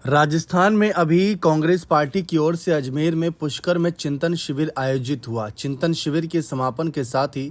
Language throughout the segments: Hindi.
राजस्थान में अभी कांग्रेस पार्टी की ओर से अजमेर में पुष्कर में चिंतन शिविर आयोजित हुआ। चिंतन शिविर के समापन के साथ ही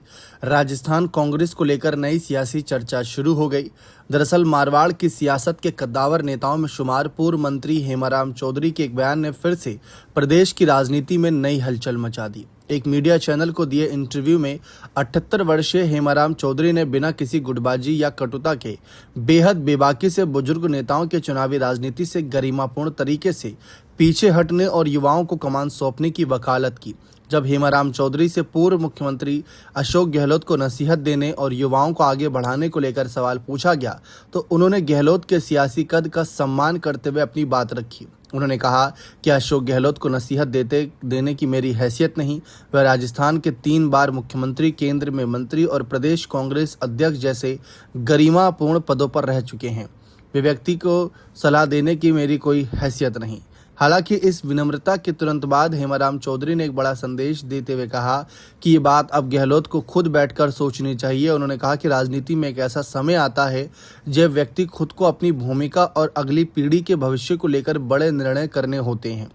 राजस्थान कांग्रेस को लेकर नई सियासी चर्चा शुरू हो गई। दरअसल मारवाड़ की सियासत के कद्दावर नेताओं में शुमार पूर्व मंत्री हेमाराम चौधरी के एक बयान ने फिर से प्रदेश की राजनीति में नई हलचल मचा दी। एक मीडिया चैनल को दिए इंटरव्यू में 78 वर्षीय हेमाराम चौधरी ने बिना किसी गुटबाजी या कटुता के बेहद बेबाकी से बुजुर्ग नेताओं के चुनावी राजनीति से गरिमापूर्ण तरीके से पीछे हटने और युवाओं को कमान सौंपने की वकालत की। जब हेमाराम चौधरी से पूर्व मुख्यमंत्री अशोक गहलोत को नसीहत देने और युवाओं को आगे बढ़ाने को लेकर सवाल पूछा गया तो उन्होंने गहलोत के सियासी कद का सम्मान करते हुए अपनी बात रखी। उन्होंने कहा कि अशोक गहलोत को नसीहत देने की मेरी हैसियत नहीं। वह राजस्थान के 3 बार मुख्यमंत्री, केंद्र में मंत्री और प्रदेश कांग्रेस अध्यक्ष जैसे गरिमापूर्ण पदों पर रह चुके हैं। वे व्यक्ति को सलाह देने की मेरी कोई हैसियत नहीं। हालांकि इस विनम्रता के तुरंत बाद हेमाराम चौधरी ने एक बड़ा संदेश देते हुए कहा कि ये बात अब गहलोत को खुद बैठकर सोचनी चाहिए। उन्होंने कहा कि राजनीति में एक ऐसा समय आता है जब व्यक्ति खुद को, अपनी भूमिका और अगली पीढ़ी के भविष्य को लेकर बड़े निर्णय करने होते हैं।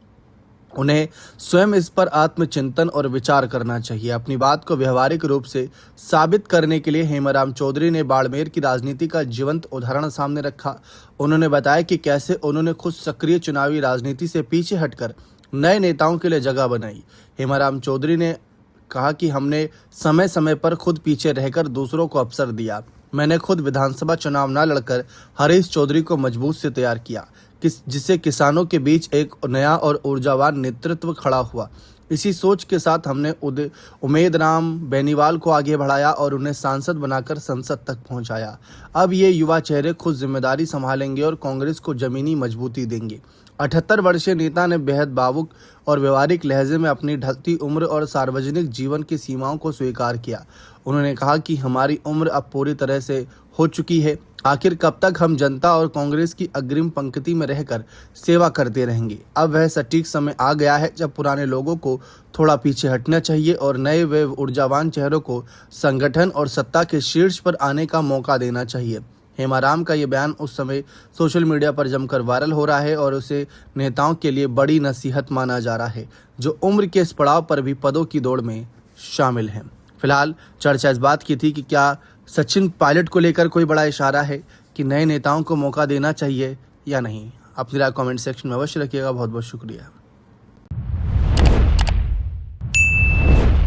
उन्हें स्वयं इस पर आत्मचिंतन और विचार करना चाहिए। अपनी बात को व्यवहारिक रूप से साबित करने के लिए हेमाराम चौधरी ने बाड़मेर की राजनीति का जीवंत उदाहरण सामने रखा। उन्होंने बताया कि कैसे उन्होंने खुद सक्रिय चुनावी राजनीति से पीछे हटकर नए नेताओं के लिए जगह बनाई। हेमाराम चौधरी ने कहा कि हमने समय समय पर खुद पीछे रहकर दूसरों को अवसर दिया। मैंने खुद विधानसभा चुनाव न लड़कर हरीश चौधरी को मजबूत से तैयार किया, जिससे किसानों के बीच एक नया और ऊर्जावान नेतृत्व खड़ा हुआ। इसी सोच के साथ हमने उमेद राम बेनीवाल को आगे बढ़ाया और उन्हें सांसद बनाकर संसद तक पहुंचाया। अब ये युवा चेहरे खुद जिम्मेदारी संभालेंगे और कांग्रेस को जमीनी मजबूती देंगे। 78 वर्षीय नेता ने बेहद भावुक और व्यवहारिक लहजे में अपनी ढलती उम्र और सार्वजनिक जीवन की सीमाओं को स्वीकार किया। उन्होंने कहा कि हमारी उम्र अब पूरी तरह से हो चुकी है। आखिर कब तक हम जनता और कांग्रेस की अग्रिम पंक्ति में रहकर सेवा करते रहेंगे। अब वह सटीक समय आ गया है जब पुराने लोगों को थोड़ा पीछे हटना चाहिए और नए व ऊर्जावान चेहरों को संगठन और सत्ता के शीर्ष पर आने का मौका देना चाहिए। हेमाराम का ये बयान उस समय सोशल मीडिया पर जमकर वायरल हो रहा है और उसे नेताओं के लिए बड़ी नसीहत माना जा रहा है जो उम्र के इस पड़ाव पर भी पदों की दौड़ में शामिल हैं। फिलहाल चर्चा इस बात की थी कि क्या सचिन पायलट को लेकर कोई बड़ा इशारा है कि नए नेताओं को मौका देना चाहिए या नहीं। अपनी राय कमेंट सेक्शन में अवश्य रखिएगा। बहुत बहुत शुक्रिया।